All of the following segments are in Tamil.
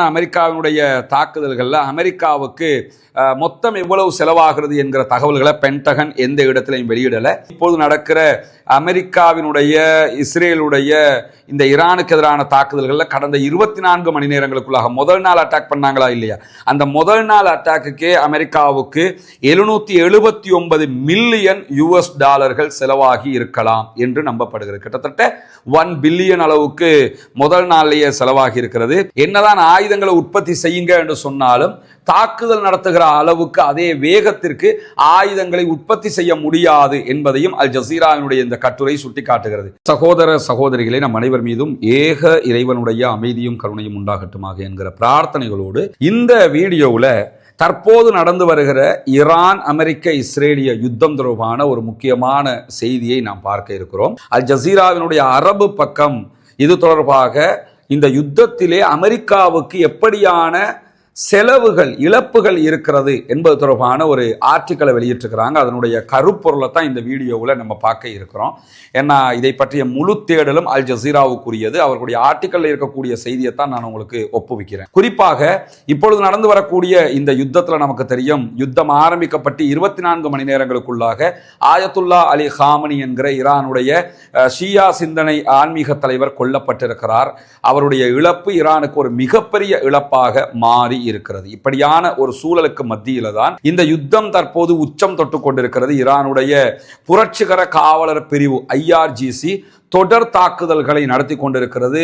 அமெரிக்காவினுடைய தாக்குதல்களில் அமெரிக்காவுக்கு மொத்தம் எவ்வளவு செலவாகிறது என்கிற தகவல்களை பென்டகன் எந்த இடத்திலையும் வெளியிடலை. இப்போது நடக்கிற அமெரிக்காவினுடைய இஸ்ரேலுடைய இந்த ஈரானுக்கு எதிரான தாக்குதல்களில் கடந்த 24 மணி நேரங்களுக்குள்ளாக முதல் நாள் அட்டாக் பண்ணாங்களா இல்லையா, அந்த முதல் நாள் அட்டாக்குக்கே அமெரிக்காவுக்கு 779 மில்லியன் US டாலர்கள் செலவாகி இருக்கலாம் என்று நம்பப்படுகிறது. கிட்டத்தட்ட 1 பில்லியன் அளவுக்கு முதல் நாளிலேயே செலவாகி இருக்கிறது. என்னதான் ஆயுதங்களை உற்பத்தி செய்யுங்க என்று சொன்னாலும் தாக்குதல் நடத்துகிற அளவுக்கு அதே வேகத்திற்கு ஆயுதங்களை உற்பத்தி செய்ய முடியாது என்பதையும் அல் ஜசீராவினுடைய இந்த கட்டுரை சுட்டிக்காட்டுகிறது. சகோதர சகோதரிகளை நம் அனைவர் மீதும் ஏக இறைவனுடைய அமைதியும் கருணையும் உண்டாகட்டுமாக என்கிற பிரார்த்தனைகளோடு இந்த வீடியோவில் தற்போது நடந்து வருகிற ஈரான் அமெரிக்க இஸ்ரேலிய யுத்தம் தொடர்பான ஒரு முக்கியமான செய்தியை நாம் பார்க்க இருக்கிறோம். அல் ஜசீராவினுடைய அரபு பக்கம் இது தொடர்பாக இந்த யுத்தத்திலே அமெரிக்காவுக்கு எப்படியான செலவுகள் இழப்புகள் இருக்கிறது என்பது தொடர்பான ஒரு ஆர்டிக்கலை வெளியிட்டிருக்கிறாங்க. அதனுடைய கருப்பொருளை தான் இந்த வீடியோவில் நம்ம பார்க்க இருக்கிறோம். ஏன்னா இதை பற்றிய முழு தேடலும் அல் ஜசீராவுக்குரியது. அவர்களுடைய ஆர்டிக்கலில் இருக்கக்கூடிய செய்தியை தான் நான் உங்களுக்கு ஒப்புவிக்கிறேன். குறிப்பாக இப்பொழுது நடந்து வரக்கூடிய இந்த யுத்தத்தில் நமக்கு தெரியும், யுத்தம் ஆரம்பிக்கப்பட்டு 24 மணி நேரங்களுக்குள்ளாக ஆயத்துல்லா அலி ஹாமனி என்கிற ஈரானுடைய ஷியா சிந்தனை ஆன்மீக தலைவர் கொல்லப்பட்டிருக்கிறார். அவருடைய இழப்பு ஈரானுக்கு ஒரு மிகப்பெரிய இழப்பாக மாறி இருக்கிறது. இப்படியான ஒரு சூழலுக்கு மத்தியில தான் இந்த யுத்தம் தற்போது உச்சம் தொட்டு கொண்டிருக்கிறது. ஈரானுடைய புரட்சிகர காவலர் பிரிவு IRGC தொடர் தாக்குதல்களை நடத்தி கொண்டிருக்கிறது.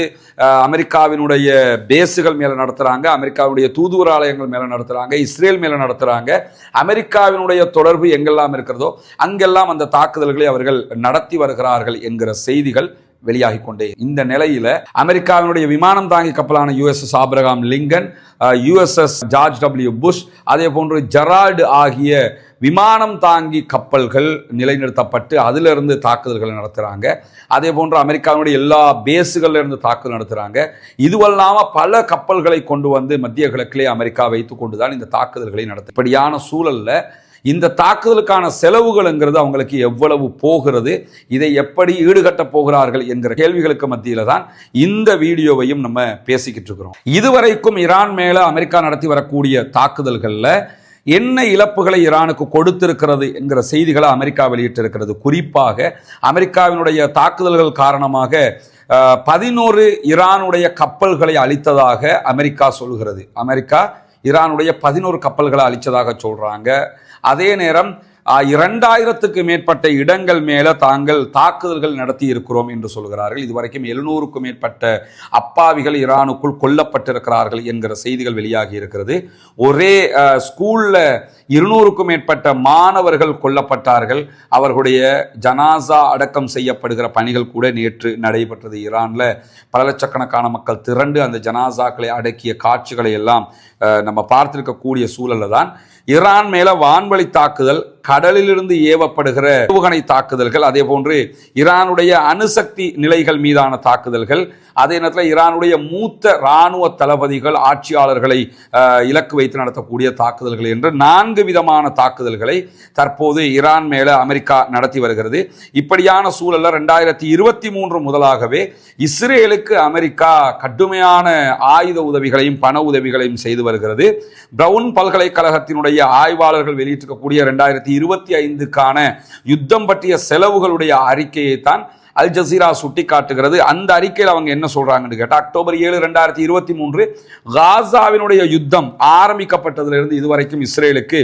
அமெரிக்காவினுடைய பேஸுகள் மேல நடத்துறாங்க, அமெரிக்காவுடைய தூதுவராலயங்கள் மேல நடத்துறாங்க, இஸ்ரேல் மேல நடத்துறாங்க. அமெரிக்காவினுடைய தொடர்பு எங்கெல்லாம் இருக்கிறதோ அங்கெல்லாம் அந்த தாக்குதல்களை அவர்கள் நடத்தி வருகிறார்கள் என்கிற செய்திகள் வெளியாகி கொண்டே. இந்த நிலையில அமெரிக்காவினுடைய விமானம் தாங்கி கப்பலான USS Abraham Lincoln, USS George W Bush, அதே போன்று ஜெரால்டு ஆகிய விமானம் தாங்கி கப்பல்கள் நிலைநிறுத்தப்பட்டு அதிலிருந்து தாக்குதல்களை நடத்துறாங்க. அதே போன்று அமெரிக்காவுடைய எல்லா பேஸுகள்ல இருந்து தாக்குதல் நடத்துறாங்க. இதுவல்லாம பல கப்பல்களை கொண்டு வந்து மத்திய கிழக்கிலே அமெரிக்கா வைத்துக் கொண்டுதான் இந்த தாக்குதல்களை நடத்து. இப்படியான சூழல்ல இந்த தாக்குதலுக்கான செலவுகள்ங்கிறது அவங்களுக்கு எவ்வளவு போகிறது, இதை எப்படி ஈடுகட்ட போகிறார்கள் என்கிற கேள்விகளுக்கு மத்தியில தான் இந்த வீடியோவையும் நம்ம பேசிக்கிட்டு இருக்கிறோம். இதுவரைக்கும் ஈரான் மேல அமெரிக்கா நடத்தி வரக்கூடிய தாக்குதல்கள்ல என்ன இழப்புகளை ஈரானுக்கு கொடுத்திருக்கிறது என்கிற செய்திகளை அமெரிக்கா வெளியிட்டிருக்கிறது. குறிப்பாக அமெரிக்காவினுடைய தாக்குதல்கள் காரணமாக 11 ஈரானுடைய கப்பல்களை அழித்ததாக அமெரிக்கா சொல்கிறது. அமெரிக்கா ஈரானுடைய 11 கப்பல்களை அழிச்சதாக சொல்றாங்க. அதே நேரம் 2000க்கு மேற்பட்ட இடங்கள் மேல தாங்கள் தாக்குதல்கள் நடத்தி இருக்கிறோம் என்று சொல்கிறார்கள். இதுவரைக்கும் 700க்கும் மேற்பட்ட அப்பாவிகள் ஈரானுக்குள் கொல்லப்பட்டிருக்கிறார்கள் என்கிற செய்திகள் வெளியாகி இருக்கிறது. ஒரே ஸ்கூல்ல 200க்கும் மேற்பட்ட மாணவர்கள் கொல்லப்பட்டார்கள். அவர்களுடைய ஜனாசா அடக்கம் செய்யப்படுகிற பணிகள் கூட நேற்று நடைபெற்றது. ஈரான்ல பல லட்சக்கணக்கான மக்கள் திரண்டு அந்த ஜனாசாக்களை அடக்கிய காட்சிகளை எல்லாம் நம்ம பார்த்திருக்கக்கூடிய சூழல்ல தான் ஈரான் மேல வான்வழி தாக்குதல், கடலிலிருந்து ஏவப்படுகிற ஏவுகணை தாக்குதல்கள், அதே போன்று ஈரானுடைய அணுசக்தி நிலைகள் மீதான தாக்குதல்கள், அதே நேரத்தில் ஈரானுடைய மூத்த இராணுவ தளபதிகள் ஆட்சியாளர்களை இலக்கு வைத்து நடத்தக்கூடிய தாக்குதல்கள் என்று 4 விதமான தாக்குதல்களை தற்போது ஈரான் மேல அமெரிக்கா நடத்தி வருகிறது. இப்படியான சூழல்ல 2023 முதலாகவே இஸ்ரேலுக்கு அமெரிக்கா கடுமையான ஆயுத உதவிகளையும் பண உதவிகளையும் செய்து வருகிறது. பிரவுன் பல்கலைக்கழகத்தினுடைய ஆய்வாளர்கள் வெளியிட்டிருக்கக்கூடிய 2025க்கான யுத்தம் பற்றிய செலவுகளுடைய அறிக்கையை தான் அல் ஜசீரா சுட்டி காட்டுகிறது. அந்த அறிக்கையில் அவங்க என்ன சொல்றாங்கன்னு கேட்டா, அக்டோபர் 7, 2023 காசாவினுடைய யுத்தம் ஆரம்பிக்கப்பட்டதிலிருந்து இதுவரைக்கும் இஸ்ரேலுக்கு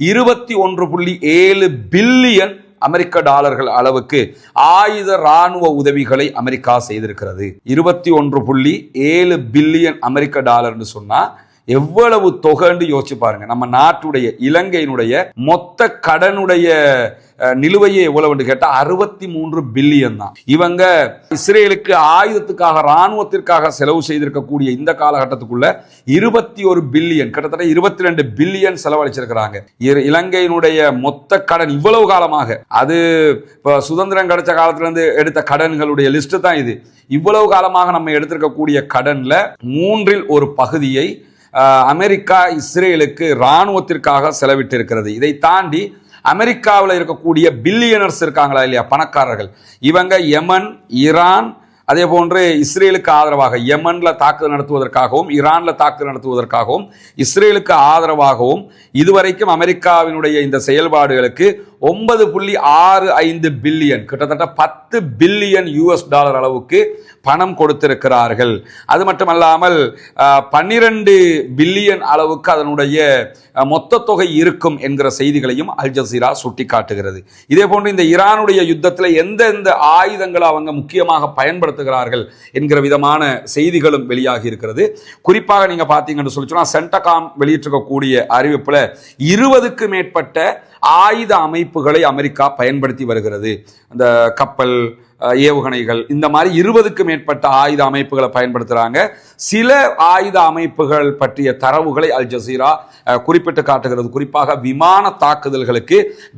21.7 பில்லியன் அமெரிக்க டாலர்கள் அளவுக்கு ஆயுத இராணுவ உதவிகளை அமெரிக்கா செய்திருக்கிறது. 21.7 பில்லியன் அமெரிக்க டாலர்னு சொன்னா எவ்வளவு தொகைன்னு யோசிச்சு பாருங்க. நம்ம நாட்டுடைய இலங்கையினுடைய மொத்த கடனுடைய நிலுவையே எவ்வளவு கேட்டா 63 பில்லியன் தான். இவங்க இஸ்ரேலுக்கு ஆயுதத்துக்காக இராணுவத்திற்காக செலவு செய்திருக்கக்கூடிய இந்த காலகட்டத்துக்குள்ள 21 பில்லியன், கிட்டத்தட்ட 22 பில்லியன் செலவழிச்சிருக்கிறாங்க. இலங்கையினுடைய மொத்த கடன் இவ்வளவு காலமாக, அது சுதந்திரம் கிடைச்ச காலத்துல இருந்து எடுத்த கடன்களுடைய லிஸ்ட் தான் இது. இவ்வளவு காலமாக நம்ம எடுத்திருக்கக்கூடிய கடன்ல 3இல் 1 பகுதியை அமெரிக்கா இஸ்ரேலுக்கு இராணுவத்திற்காக செலவிட்டு இருக்கிறது. இதை தாண்டி அமெரிக்காவில் இருக்கக்கூடிய பில்லியனர்ஸ் இருக்காங்களா இல்லையா, பணக்காரர்கள், இவங்க யமன், ஈரான், அதே போன்று இஸ்ரேலுக்கு ஆதரவாக யமன்ல தாக்குதல் நடத்துவதற்காகவும் ஈரான்ல தாக்குதல் நடத்துவதற்காகவும் இஸ்ரேலுக்கு ஆதரவாகவும் இதுவரைக்கும் அமெரிக்காவினுடைய இந்த செயல்பாடுகளுக்கு 9.65 பில்லியன் கிட்டத்தட்ட 10 பில்லியன் US$ அளவுக்கு பணம் கொடுத்திருக்கிறார்கள். அது மட்டுமல்லாமல் 12 பில்லியன் அளவுக்கு அதனுடைய மொத்த தொகை இருக்கும் என்கிற செய்திகளையும் அல் ஜசீரா சுட்டிக்காட்டுகிறது. இதே போன்று இந்த ஈரானுடைய யுத்தத்தில் எந்தெந்த ஆயுதங்களை அவங்க முக்கியமாக பயன்படுத்துகிறார்கள் என்கிற விதமான செய்திகளும் வெளியாகி இருக்கிறது. குறிப்பாக நீங்க பார்த்தீங்கன்னு சொல்லி சொன்னா சென்டகாம் வெளியிட்டிருக்கக்கூடிய அறிவிப்புல 20க்கு மேற்பட்ட ஆயுத அமைப்புகளை அமெரிக்கா பயன்படுத்தி வருகிறது. அந்த கப்பல், ஏவுகணைகள், இந்த மாதிரி 20க்கு மேற்பட்ட ஆயுத அமைப்புகளை பயன்படுத்துறாங்க. சில ஆயுத அமைப்புகள் பற்றிய தரவுகளை அல் ஜசீரா குறிப்பிட்டு காட்டுகிறது. குறிப்பாக விமான தாக்குதல்களுக்கு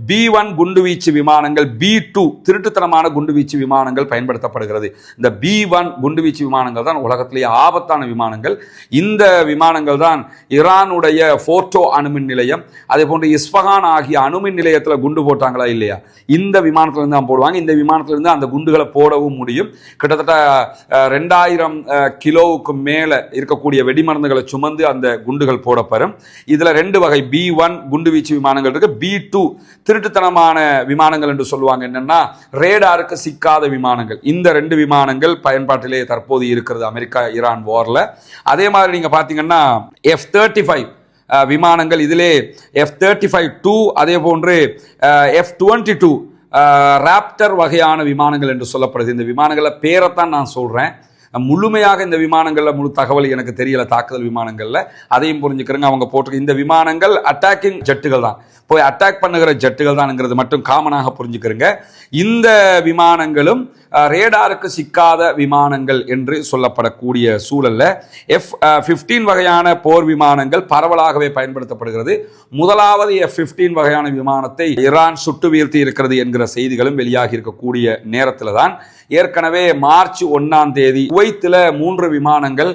B-1 குண்டுவீச்சு விமானங்கள், B-2 திருட்டுத்தனமான குண்டுவீச்சு விமானங்கள் பயன்படுத்தப்படுகிறது. இந்த B-1 குண்டுவீச்சு விமானங்கள் தான் உலகத்திலேயே ஆபத்தான விமானங்கள். இந்த விமானங்கள் தான் ஈரானுடைய ஃபோர்டோ அணுமின் நிலையம், அதே போன்று இஸ்பஹான் ஆகிய அணுமின் நிலையத்தில் குண்டு போட்டாங்களா இல்லையா, இந்த விமானத்திலிருந்து தான் போடுவாங்க. இந்த விமானத்திலிருந்து அந்த குண்டுகளை போடவும் முடியும். கிட்டத்தட்ட 2000 கிலோவுக்கு மேல இருக்கக்கூடிய வெடிமருந்துகளை சுமந்து அந்த குண்டுகள் போடப்படும். இதுல 2 வகை B-1 குண்டுவீச்சு விமானங்கள் இருக்கு. B-2 திருட்டுத்தனமான விமானங்கள் என்று சொல்லுவாங்க. என்னன்னா ரேடாருக்கு சிக்காத விமானங்கள். இந்த 2 விமானங்கள் பயன்பாட்டிலே தற்போது இருக்கிறது அமெரிக்கா ஈரான் வார்ல. அதே மாதிரி நீங்க பாத்தீங்கன்னா F-35 விமானங்கள், இதிலே F-35-2 அதே போன்று F-22 ராப்டர் வகையான விமானங்கள் என்று சொல்லப்படுது. இந்த விமானங்கள பேரைத்தான் நான் சொல்றேன், முழுமையாக இந்த விமானங்கள்ல முழு தகவல் எனக்கு தெரியல. தாக்குதல் விமானங்கள்ல அதையும் புரிஞ்சுக்கிறேங்க. அவங்க போட்டு இந்த விமானங்கள் அட்டாக்கிங் ஜெட்டுகள் தான், போய் அட்டாக் பண்ணுகிற ஜெட்டுகள் தான்ங்கிறது மட்டும் காமனாக புரிஞ்சுக்கிறேங்க. இந்த விமானங்களும் ரேடாருக்கு சிக்காத விமானங்கள் என்று சொல்லப்படக்கூடிய சூழல்ல F-15 வகையான போர் விமானங்கள் பரவலாகவே பயன்படுத்தப்படுகிறது. முதலாவது F-15 வகையான விமானத்தை ஈரான் சுட்டு வீழ்த்தி இருக்கிறது என்கிற செய்திகளும் வெளியாகி இருக்கக்கூடிய நேரத்தில் தான் ஏற்கனவே மார்ச் 1ஆம் தேதி குவைத்தில் 3 விமானங்கள்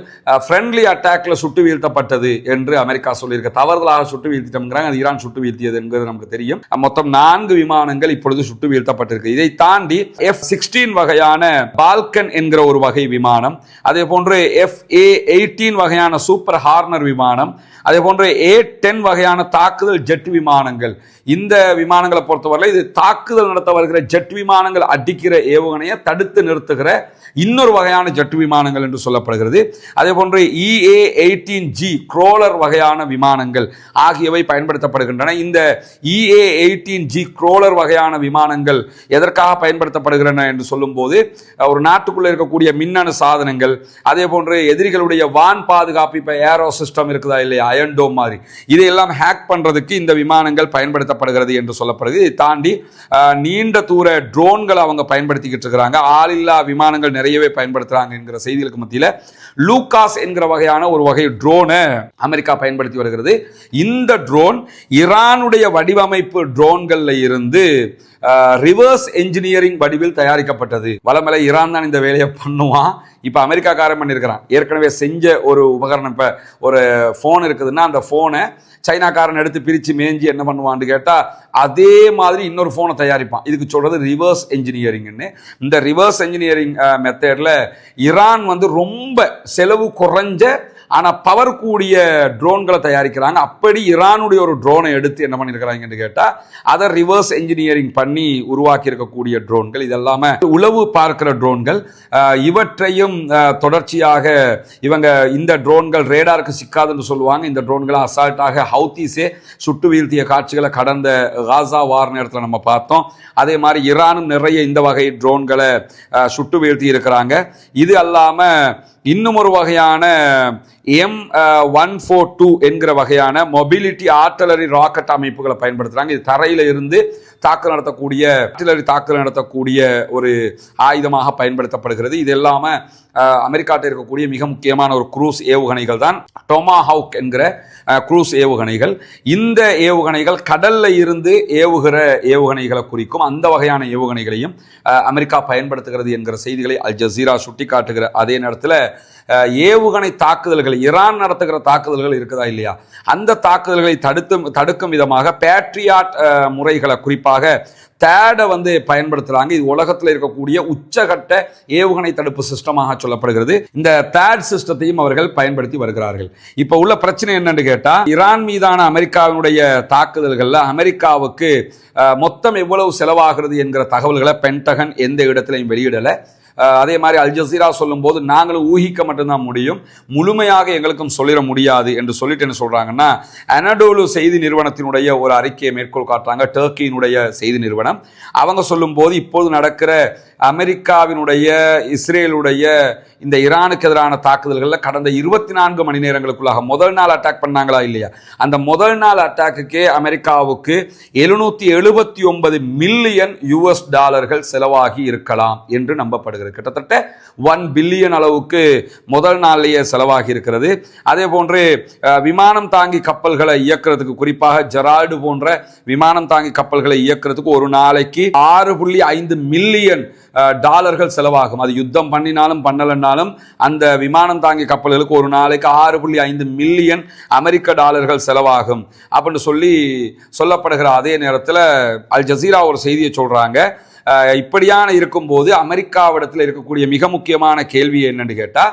ஃப்ரெண்ட்லி அட்டாக்ல சுட்டு வீழ்த்தப்பட்டது என்று அமெரிக்கா சொல்லியிருக்க. தவறுதலாக சுட்டு வீழ்த்திட்டோம்ங்கிறாங்க, அது ஈரான் சுட்டு வீழ்த்தியது என்கிறது நமக்கு தெரியும். மொத்தம் 4 விமானங்கள் இப்பொழுது சுட்டு வீழ்த்தப்பட்டிருக்கு. இதை தாண்டி F-16 வகையான பால்கன் என்கிற ஒரு வகை விமானம், அதே போன்று FA-18 வகையான சூப்பர் ஹார்னர் விமானம், அதே போன்று A-10 வகையான தாக்குதல் ஜெட் விமானங்கள். இந்த விமானங்களை பொறுத்தவரை இது தாக்குதல் நடத்த வருகிற ஜெட் விமானங்கள் அடிக்கிற ஏவுகணையை தடுத்து நிறுத்துகிற இன்னொரு வகையான ஜெட் விமானங்கள் என்று சொல்லப்படுகிறது. அதே போன்று EA-18G குரோலர் வகையான விமானங்கள் ஆகியவை பயன்படுத்தப்படுகின்றன. இந்த EA-18G குரோலர் வகையான விமானங்கள் எதற்காக பயன்படுத்தப்படுகின்றன என்று சொல்லும் போது, ஒரு நாட்டுக்குள்ள இருக்கக்கூடிய மின்னணு சாதனங்கள், அதே போன்று எதிரிகளுடைய வான் பாதுகாப்பு, இப்ப ஏரோ சிஸ்டம் இருக்குதா இல்லையா, அயன்டோம் மாதிரி, இதையெல்லாம் ஹேக் பண்றதுக்கு இந்த விமானங்கள் பயன்படுத்தப்படுகிறது என்று சொல்லப்படுகிறது. இதை தாண்டி நீண்ட தூர ட்ரோன்களை அவங்க பயன்படுத்திக்கிட்டு இருக்கிறாங்க. ஆளில்லா விமானங்கள் நிறையவே பயன்படுத்துறாங்க என்கிற செய்திகளுக்கு மத்தியில லூகாஸ் என்கிற வகையான ஒரு வகை ட்ரோனை அமெரிக்கா பயன்படுத்தி வருகிறது. இந்த ட்ரோன் ஈரானுடைய வடிவமைப்பு ட்ரோன்கள்ல இருந்து ரிவர்ஸ் என்ஜினியரிங் வடிவில் தயாரிக்கப்பட்டது. வளமலை ஈரான் தான் இந்த வேலையை பண்ணுவான். இப்ப அமெரிக்காக்காரன் பண்ணியிருக்கிறான். ஏற்கனவே செஞ்ச ஒரு உபகரணம், இப்ப ஒரு போன் இருக்குதுன்னா அந்த போனை சைனாக்காரன் எடுத்து பிரிச்சு மேஞ்சி என்ன பண்ணுவான்னு கேட்டா அதே மாதிரி இன்னொரு போனை தயாரிப்பான். இதுக்கு சொல்றது ரிவர்ஸ் என்ஜினியரிங்னு. இந்த ரிவர்ஸ் என்ஜினியரிங் மெத்தட்ல ஈரான் ரொம்ப செலவு குறைஞ்ச ஆனா பவர் கூடிய ட்ரோன்களை தயாரிக்கிறாங்க. அப்படி ஈரானுடைய ஒரு ட்ரோனை எடுத்து என்ன பண்ணிருக்கிறாங்கன்னு கேட்டா அதை ரிவர்ஸ் என்ஜினியரிங் பண்ணி உருவாக்கி இருக்கக்கூடிய ட்ரோன்கள். இதெல்லாம உளவு பார்க்கிற ட்ரோன்கள். இவற்றையும் தொடர்ச்சியாக இவங்க இந்த ட்ரோன்கள் ரேடாருக்கு சிக்காதுன்னு சொல்லுவாங்க. இந்த ட்ரோன்களை அசால்ட்டாக ஹவுத்தீஸே சுட்டு வீழ்த்திய காட்சிகளை கடந்த காசா வார் நேரத்தில் நம்ம பார்த்தோம். அதே மாதிரி ஈரானும் நிறைய இந்த வகை ட்ரோன்களை சுட்டு வீழ்த்தி இருக்கிறாங்க. இது அல்லாம இன்னும் ஒரு வகையான M142 என்கிற வகையான மொபிலிட்டி ஆர்ட்டிலரி ராக்கெட் அமைப்புகளை பயன்படுத்துறாங்க. இது தரையில இருந்து தாக்குதல் நடத்தக்கூடிய ஆர்ட்டிலரி தாக்குதல் நடத்தக்கூடிய ஒரு ஆயுதமாக பயன்படுத்தப்படுகிறது. இது இல்லாம அமெரிக்காட்ட இருக்கக்கூடிய மிக முக்கியமான ஒரு குரூஸ் ஏவுகணைகள் தான் டொமாஹவுக் என்கிற குரூஸ் ஏவுகணைகள். இந்த ஏவுகணைகள் கடல்ல இருந்து ஏவுகிற ஏவுகணைகளை குறிக்கும். அந்த வகையான ஏவுகணைகளையும் அமெரிக்கா பயன்படுத்துகிறது என்கிற செய்திகளை அல் ஜசீரா சுட்டிக்காட்டுகிற அதே நேரத்தில் ஏவுகணை தாக்குதல்கள், ஈரான் நடத்துகிற தாக்குதல்கள் இருக்குதா இல்லையா, அந்த தாக்குதல்களை தடுக்கும் விதமாக பேட்ரியாட் முறைகளை, குறிப்பாக தேடை பயன்படுத்துறாங்க. இது உலகத்தில் இருக்கக்கூடிய உச்சகட்ட ஏவுகணை தடுப்பு சிஸ்டமாக சொல்லப்படுகிறது. இந்த தேட் சிஸ்டத்தையும் அவர்கள் பயன்படுத்தி வருகிறார்கள். இப்ப உள்ள பிரச்சனை என்னன்னு கேட்டா, ஈரான் மீதான அமெரிக்காவினுடைய தாக்குதல்கள்ல அமெரிக்காவுக்கு மொத்தம் எவ்வளவு செலவாகிறது என்கிற தகவல்களை பென்டகன் எந்த இடத்திலையும் வெளியிடல. அதே மாதிரி அல் ஜசீரா சொல்லும் போது நாங்களும் ஊகிக்க மட்டும்தான் முடியும், முழுமையாக எங்களுக்கும் சொல்லிட முடியாது என்று சொல்லிட்டு என்ன சொல்றாங்கன்னா, அனடோலு செய்தி நிறுவனத்தினுடைய ஒரு அறிக்கையை மேற்கோள் காட்டுறாங்க, டர்க்கியினுடைய செய்தி நிறுவனம். அவங்க சொல்லும் போது இப்போது நடக்கிற அமெரிக்காவினுடைய இஸ்ரேலுடைய இந்த ஈரானுக்கு எதிரான தாக்குதல்களில் கடந்த 24 மணி நேரங்களுக்குள்ளாக முதல் நாள் அட்டாக் பண்ணாங்களா இல்லையா, அந்த முதல் நாள் அட்டாக்குக்கே அமெரிக்காவுக்கு 779 மில்லியன் US$ செலவாகி இருக்கலாம் என்று நம்பப்படுகிறது. கிட்டத்தட்ட 1 பில்லியன் அளவுக்கு முதல் நாளிலேயே செலவாகி இருக்கிறது. அதே போன்று விமானம் தாங்கி கப்பல்களை இயக்கிறதுக்கு, குறிப்பாக ஜெரால்டு போன்ற விமானம் தாங்கி கப்பல்களை இயக்கிறதுக்கு ஒரு நாளைக்கு 6.5 மில்லியன் டாலர்கள் செலவாகும். அது யுத்தம் பண்ணினாலும் பண்ணலன்னாலும் அந்த விமானம் தாங்கி கப்பல்களுக்கு ஒரு நாளைக்கு 6.5 மில்லியன் அமெரிக்க டாலர்கள் செலவாகும் அப்படின்னு சொல்லப்படுகிற அதே நேரத்தில் அல் ஜசீரா ஒரு செய்தியை சொல்றாங்க. இப்படியான இருக்கும்போது அமெரிக்காவிடத்தில் இருக்கக்கூடிய மிக முக்கியமான கேள்வி என்னன்னு கேட்டா,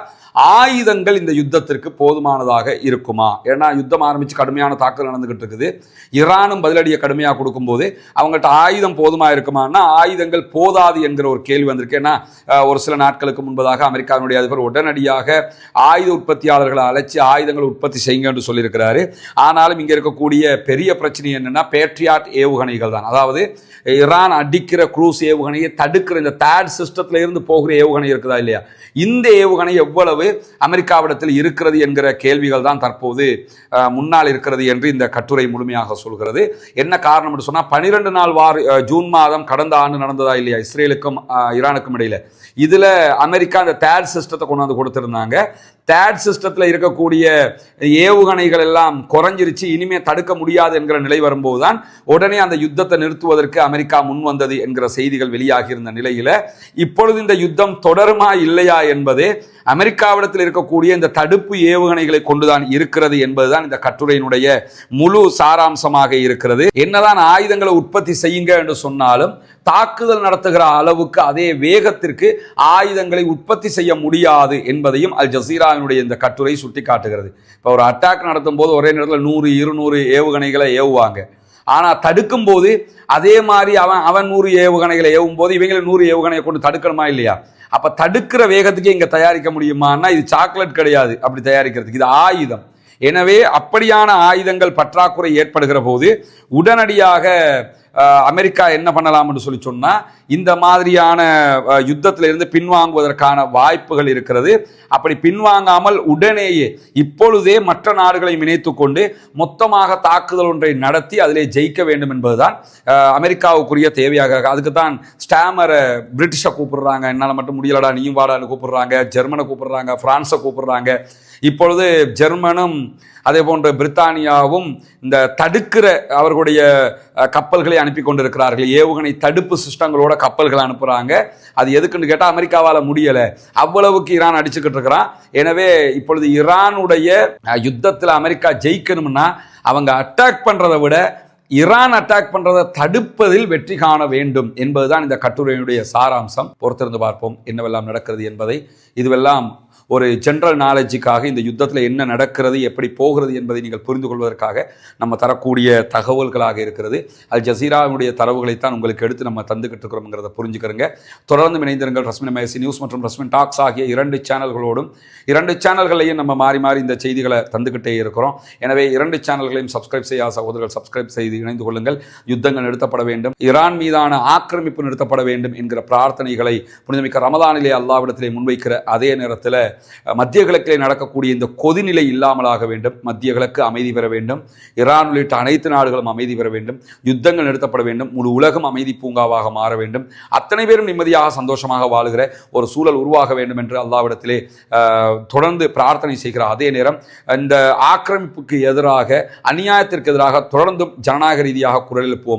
ஆயுதங்கள் இந்த யுத்தத்திற்கு போதுமானதாக இருக்குமா? ஏன்னா யுத்தம் ஆரம்பிச்சு கடுமையான தாக்குதல் நடந்துகிட்டு இருக்குது. ஈரானும் பதிலடியை கடுமையாக கொடுக்கும்போது அவங்கள்ட்ட ஆயுதம் போதுமா இருக்குமான்னா ஆயுதங்கள் போதாது என்கிற ஒரு கேள்வி வந்திருக்கு. ஏன்னா ஒரு சில நாட்களுக்கு முன்பதாக அமெரிக்காவினுடைய அதிபர் உடனடியாக ஆயுத உற்பத்தியாளர்களை அழைச்சி ஆயுதங்களை உற்பத்தி செய்யுங்க என்று சொல்லியிருக்கிறாரு. ஆனாலும் இங்க இருக்கக்கூடிய பெரிய பிரச்சனை என்னன்னா, பேட்ரியாட் ஏவுகணைகள் தான். அதாவது ஈரான் அடிக்கிற குரூஸ் ஏவுகணையை தடுக்கிற இந்த தேட் சிஸ்டத்துல இருந்து போகிற ஏவுகணை இருக்குதா இல்லையா, இந்த ஏவுகணை எவ்வளவு அமெரிக்காவிடத்தில் இருக்கிறது என்கிற கேள்விகள் தான் தற்போது முன்னால் இருக்கிறது என்று இந்த கட்டுரை முழுமையாக சொல்கிறது. என்ன காரணம் என்று சொன்னா, 12 நாள் வார் ஜூன் மாதம் கடந்த ஆண்டு நடந்ததா இல்லையா இஸ்ரேலுக்கும் ஈரானுக்கும் இடையில, இதுல அமெரிக்கா அந்த தேட் சிஸ்டத்தை கொண்டு வந்து கொடுத்திருந்தாங்க. தேட் சிஸ்டத்தில் இருக்கக்கூடிய ஏவுகணைகள் எல்லாம் குறைஞ்சிருச்சு, இனிமே தடுக்க முடியாது என்கிற நிலை வரும்போது தான் உடனே அந்த யுத்தத்தை நிறுத்துவதற்கு அமெரிக்கா முன் வந்தது என்கிற செய்திகள் வெளியாகி இருந்த நிலையில இப்பொழுது இந்த யுத்தம் தொடருமா இல்லையா என்பது அமெரிக்காவிடத்தில் இருக்கக்கூடிய இந்த தடுப்பு ஏவுகணைகளை கொண்டுதான் இருக்கிறது என்பதுதான் இந்த கட்டுரையினுடைய முழு சாராம்சமாக இருக்கிறது. என்னதான் ஆயுதங்களை உற்பத்தி செய்யுங்க என்று சொன்னாலும் தாக்குதல் நடத்துகிற அளவுக்கு அதே வேகத்திற்கு ஆயுதங்களை உற்பத்தி செய்ய முடியாது என்பதையும் அல் ஜசீராவினுடைய இந்த கட்டுரை சுட்டி காட்டுகிறது. இப்போ ஒரு அட்டாக் நடத்தும் போது ஒரே நேரத்தில் 100-200 ஏவுகணைகளை ஏவுவாங்க. ஆனா தடுக்கும் போது அதே மாதிரி அவன் 100 ஏவுகணைகளை ஏவும் போது இவங்களை 100 ஏவுகணையை கொண்டு தடுக்கணுமா இல்லையா? அப்ப தடுக்கிற வேகத்துக்கு இங்க தயாரிக்க முடியுமான்னா இது சாக்லேட் கிடையாது அப்படி தயாரிக்கிறதுக்கு, இது ஆயுதம். எனவே அப்படியான ஆயுதங்கள் பற்றாக்குறை ஏற்படுகிற போது உடனடியாக அமெரிக்கா என்ன பண்ணலாம் என்று சொன்னா, இந்த மாதிரியான யுத்தத்தில இருந்து பின்வாங்குவதற்கான வாய்ப்புகள் இருக்கிறது. அப்படி பின்வாங்காமல் உடனேயே இப்பொழுதே மற்ற நாடுகளை இணைத்துக் கொண்டு மொத்தமாக தாக்குதல் ஒன்றை நடத்தி அதிலே ஜெயிக்க வேண்டும் என்பதுதான் அமெரிக்காவுக்குரிய தேவையாக. அதுக்கு தான் ஸ்டாமரை பிரிட்டிஷை கூப்பிடுறாங்க, என்னால் மட்டும் முடியலடா நீயும் வாடான்னு கூப்பிடுறாங்க, ஜெர்மனை கூப்பிடுறாங்க, பிரான்ஸை கூப்பிடுறாங்க. இப்பொழுது ஜெர்மனும் அதே போன்ற பிரித்தானியாவும் இந்த தடுக்கிற அவர்களுடைய கப்பல்களை அனுப்பி கொண்டிருக்கிறார்கள். ஏவுகணை தடுப்பு சிஸ்டங்களோட கப்பல்களை அனுப்புறாங்க. அது எதுக்குன்னு கேட்டால் அமெரிக்காவால் முடியல, அவ்வளவுக்கு ஈரான் அடிச்சுக்கிட்டு இருக்கிறான். எனவே இப்பொழுது ஈரானுடைய யுத்தத்தில் அமெரிக்கா ஜெயிக்கணும்னா அவங்க அட்டாக் பண்றதை விட ஈரான் அட்டாக் பண்றதை தடுப்பதில் வெற்றி காண வேண்டும் என்பதுதான் இந்த கட்டுரையினுடைய சாராம்சம். பொறுத்திருந்து பார்ப்போம் என்னவெல்லாம் நடக்கிறது என்பதை. இதுவெல்லாம் ஒரு ஜெனரல் நாலேஜுக்காக, இந்த யுத்தத்தில் என்ன நடக்கிறது எப்படி போகிறது என்பதை நீங்கள் புரிந்து கொள்வதற்காக நம்ம தரக்கூடிய தகவல்களாக இருக்கிறது. அல் ஜசீராவுடைய தரவுகளைத்தான் உங்களுக்கு எடுத்து நம்ம தந்துக்கிட்டு இருக்கிறோம்ங்கிறத புரிஞ்சுக்கிறோங்க. தொடர்ந்து இணைந்திருங்கள். ரஸ்மின் எம்ஐசி நியூஸ் மற்றும் ரஸ்மின் டாக்ஸ் ஆகிய 2 சேனல்களோடும் 2 சேனல்களையும் நம்ம மாறி மாறி இந்த செய்திகளை தந்துக்கிட்டே இருக்கிறோம். எனவே 2 சேனல்களையும் சப்ஸ்கிரைப் செய்ய சகோதரர்கள் சப்ஸ்கிரைப் செய்து இணைந்து கொள்ளுங்கள். யுத்தங்கள் நிறுத்தப்பட வேண்டும், ஈரான் மீதான ஆக்கிரமிப்பு நிறுத்தப்பட வேண்டும் என்கிற பிரார்த்தனைகளை புனிதமிக்க ரமதானிலே அல்லாஹ்விடத்திலே முன்வைக்கிற அதே நேரத்தில் மத்திய கிழக்கிலே நடக்கக்கூடிய இந்த கொதிநிலை இல்லாமலாக வேண்டும். மத்திய கிழக்கு அமைதி பெற வேண்டும், ஈரான் உள்ளிட்ட அனைத்து நாடுகளும் அமைதி பெற வேண்டும், யுத்தங்கள் நிறுத்தப்பட வேண்டும், முழு உலகம் அமைதி பூங்காவாக மாற வேண்டும், அத்தனை பேரும் நிம்மதியாக சந்தோஷமாக வாழுகிற ஒரு சூழல் உருவாக வேண்டும் என்று அல்லாஹ்விடத்திலே தொடர்ந்து பிரார்த்தனை செய்கிற அதே நேரம் இந்த ஆக்கிரமிப்புக்கு எதிராக, அநியாயத்திற்கு எதிராக தொடர்ந்தும் ஜனநாயக ரீதியாக குரல் எழுப்புவோம்.